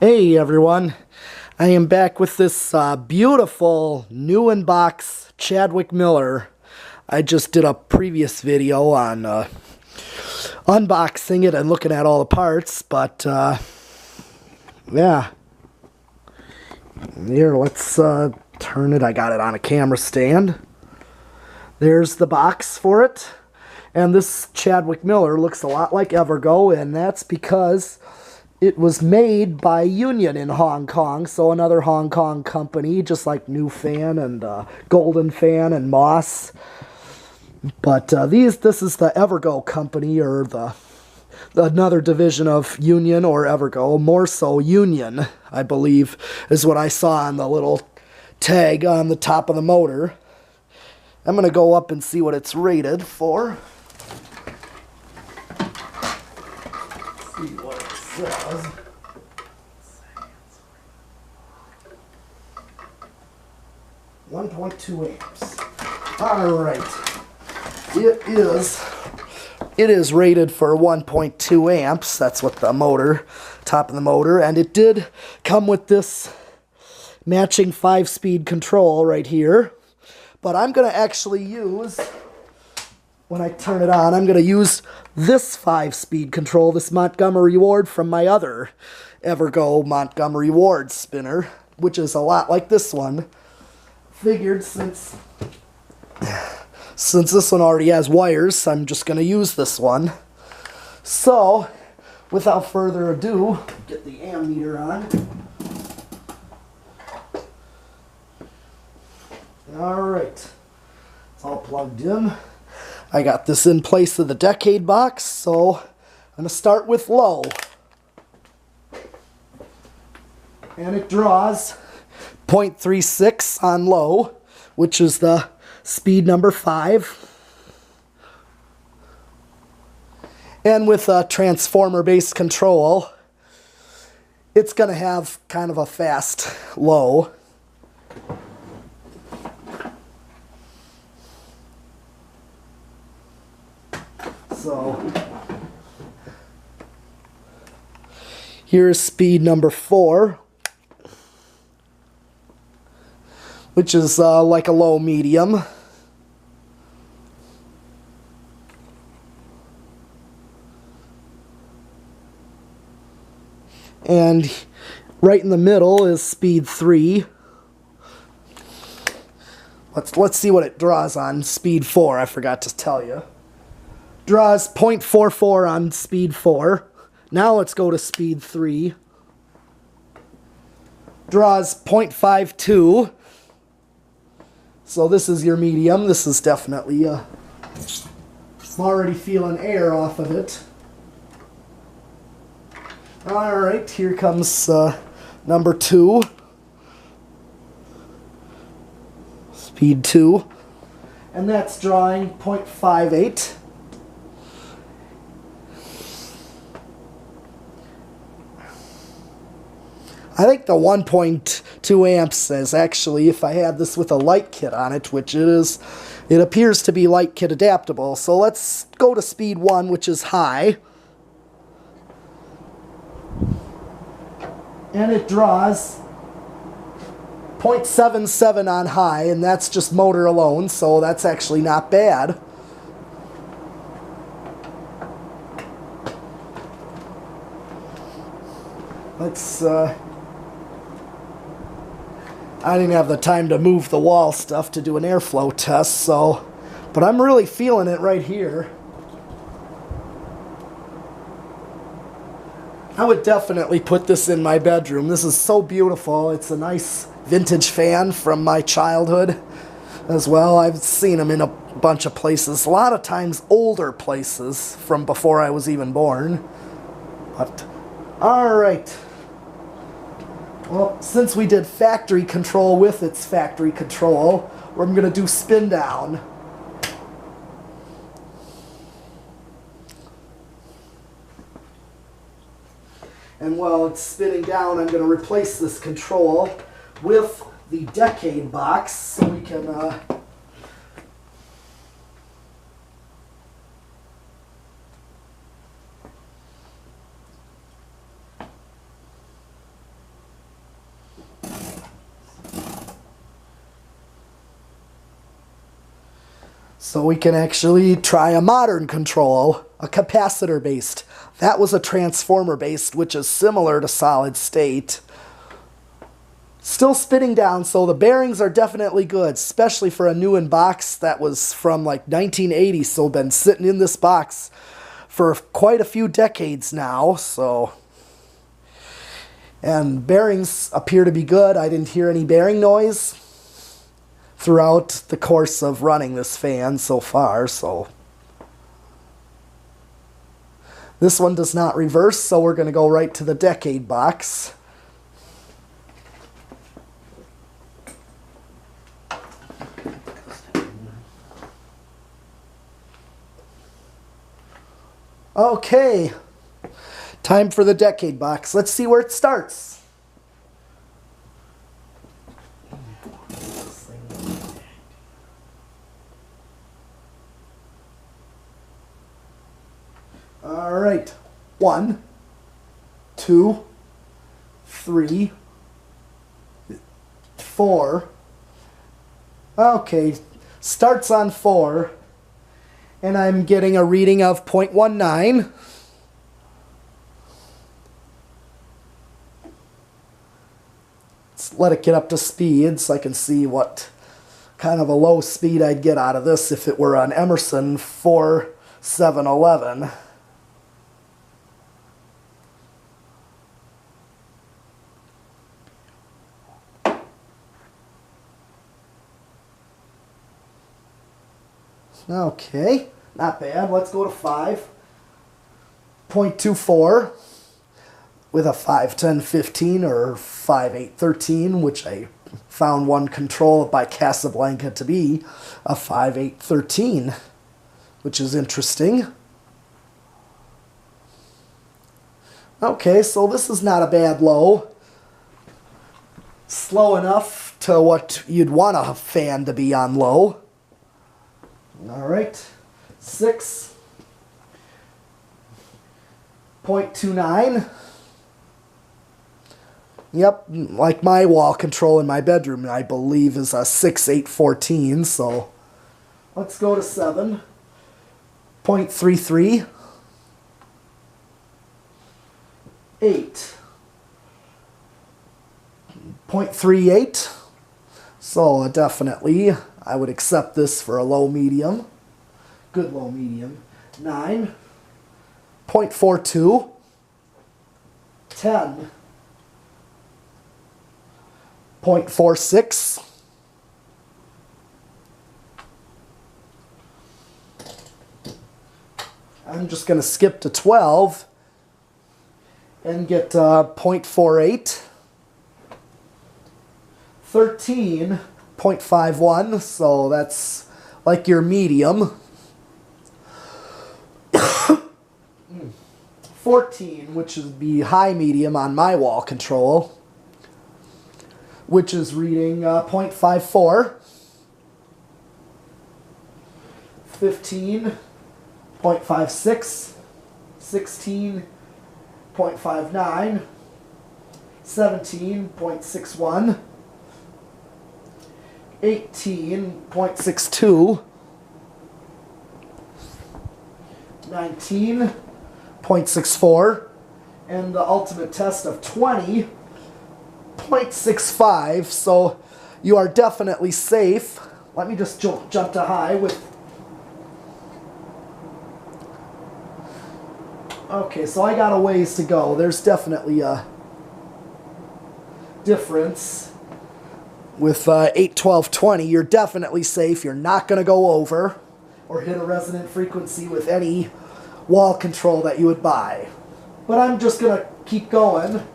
Hey everyone, I am back with this beautiful new in box Chadwick Miller. I just did a previous video on unboxing it and looking at all the parts, but yeah. Here, let's turn it. I got it on a camera stand. There's the box for it. And this Chadwick Miller looks a lot like Evergo, and that's because it was made by Union in Hong Kong, so another Hong Kong company, just like New Fan and Golden Fan and Moss. But this is the Evergo company, or another division of Union or Evergo, more so Union, I believe, is what I saw on the little tag on the top of the motor. I'm going to go up and see what it's rated for. See what it says. 1.2 amps. Alright. It is rated for 1.2 amps. That's what the motor, top of the motor, and it did come with this matching 5-speed control right here. But I'm going to actually use, when I turn it on, I'm going to use this 5-speed control, this Montgomery Ward from my other Evergo Montgomery Ward spinner, which is a lot like this one. Figured since this one already has wires, I'm just going to use this one. So, without further ado, get the ammeter on. Alright, it's all plugged in. I got this in place of the decade box, so I'm going to start with low. And it draws 0.36 on low, which is the speed number 5. And with a transformer-based control, it's going to have kind of a fast low. So, here's speed number 4, which is like a low medium. And right in the middle is speed 3. Let's see what it draws on speed 4. I forgot to tell you. Draws 0.44 on speed 4. Now let's go to speed 3. Draws 0.52. So this is your medium. This is definitely I'm already feeling air off of it. Alright, here comes number 2. Speed 2. And that's drawing 0.58. I think the 1.2 amps is actually, if I had this with a light kit on it, which it is, it appears to be light kit adaptable. So let's go to speed 1, which is high. And it draws 0.77 on high, and that's just motor alone, so that's actually not bad. Let's, I didn't have the time to move the wall stuff to do an airflow test, so, but I'm really feeling it right here. I would definitely put this in my bedroom. This is so beautiful. It's a nice vintage fan from my childhood as well. I've seen them in a bunch of places, a lot of times older places from before I was even born. But, alright. Well, since we did factory control with its factory control, we're going to do spin down. And while it's spinning down, I'm going to replace this control with the decade box so we can So we can actually try a modern control, a capacitor based. That was a transformer based, which is similar to solid state. Still spinning down, so the bearings are definitely good, especially for a new box that was from like 1980, so been sitting in this box for quite a few decades now, so. And bearings appear to be good. I didn't hear any bearing noise throughout the course of running this fan so far, so. This one does not reverse, so we're going to go right to the decade box. Okay, time for the decade box. Let's see where it starts. All right, 1, 2, 3, 4. Okay, starts on 4. And I'm getting a reading of 0.19. Let's let it get up to speed so I can see what kind of a low speed I'd get out of this if it were an Emerson 4711. Okay, not bad. Let's go to 5.24 with a 5.10.15 or 5.8.13, which I found one control by Casablanca to be a 5.8.13, which is interesting. Okay, so this is not a bad low. Slow enough to what you'd want a fan to be on low. All right, 6.29. Yep, like my wall control in my bedroom, I believe, is a 6.8.14. So let's go to 7.33. 8.38. So definitely, I would accept this for a low medium. Good low medium. 9.42. 10.46. I'm just going to skip to 12 and get 0.48. 13.51, so that's like your medium. 14, which would be high medium on my wall control, which is reading 0.54. 15.56. 16.59. 17.61. 18.62, 19.64, and the ultimate test of 20.65. So you are definitely safe. Let me just jump to high with. Okay, so I got a ways to go. There's definitely a difference. With 8, 12, 20, you're definitely safe. You're not going to go over or hit a resonant frequency with any wall control that you would buy. But I'm just going to keep going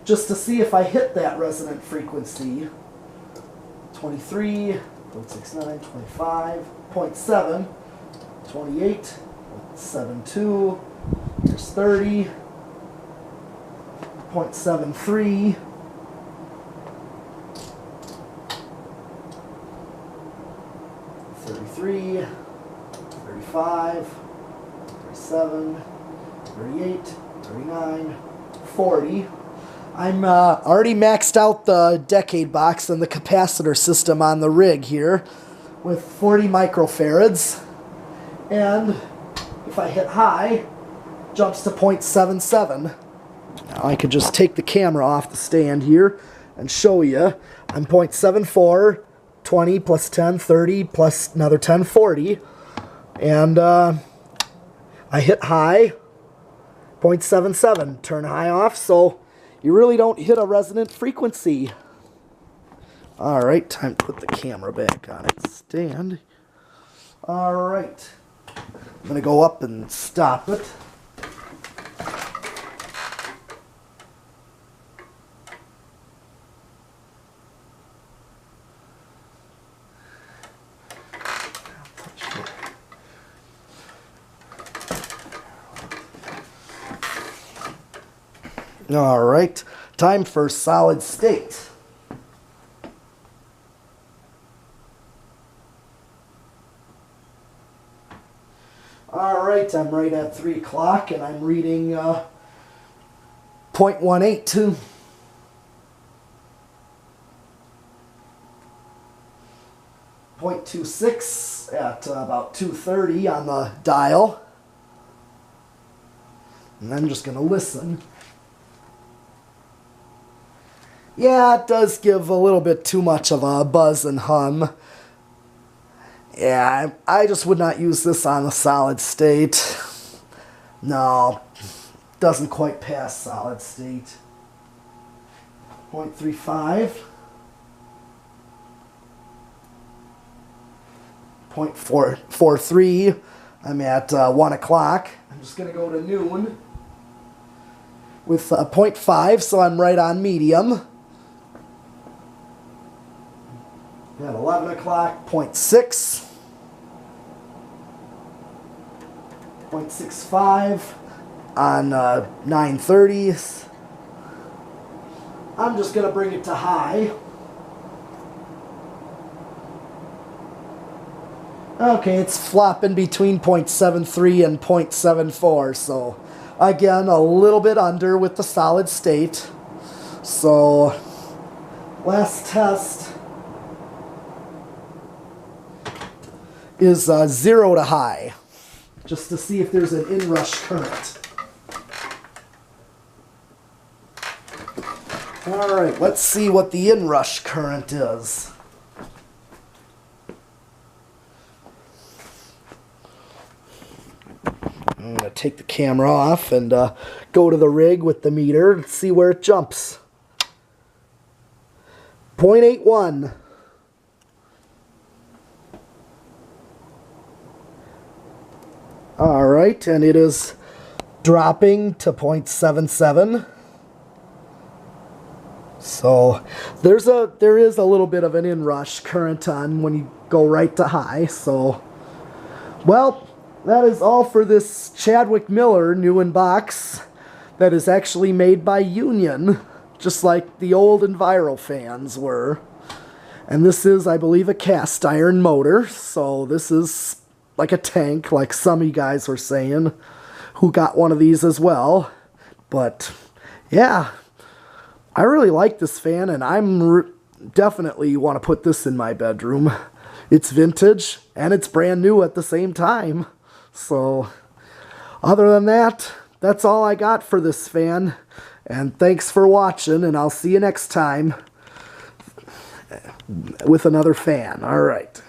just to see if I hit that resonant frequency. 23.69, 25.7, 28.72, here's 30.73. 33, 35, 37, 38, 39, 40. I'm already maxed out the decade box and the capacitor system on the rig here. with 40 microfarads, and if I hit high, jumps to 0.77. Now I could just take the camera off the stand here and show you. I'm 0.74, 20 plus 10, 30 plus another 10, 40. And I hit high, 0.77. Turn high off, so you really don't hit a resonant frequency. Alright, time to put the camera back on its stand. Alright, I'm going to go up and stop it. Alright, time for solid state. Alright, I'm right at 3 o'clock and I'm reading 0.182. .26 at about 2:30 on the dial. And I'm just going to listen. Yeah, it does give a little bit too much of a buzz and hum. Yeah, I just would not use this on a solid state. No, doesn't quite pass solid state. 0.35. 0.43. I'm at 1 o'clock. I'm just going to go to noon with 0.5, so I'm right on medium. At 11 o'clock, 0.6. 0.65 on 9:30. I'm just going to bring it to high. Okay, it's flopping between 0.73 and 0.74, so again, a little bit under with the solid state. So, last test is 0 to high, just to see if there's an inrush current. Alright, let's see what the inrush current is. I'm going to take the camera off and go to the rig with the meter and see where it jumps. 0.81. Alright, and it is dropping to 0.77. So there is a little bit of an inrush current on when you go right to high. So, well, that is all for this Chadwick Miller new in box that is actually made by Union, just like the old Enviro fans were. And this is, I believe, a cast iron motor, so this is like a tank, like some of you guys were saying, who got one of these as well. But, yeah, I really like this fan, and I'm definitely want to put this in my bedroom. It's vintage, and it's brand new at the same time. So, other than that, that's all I got for this fan. And thanks for watching, and I'll see you next time with another fan. All right.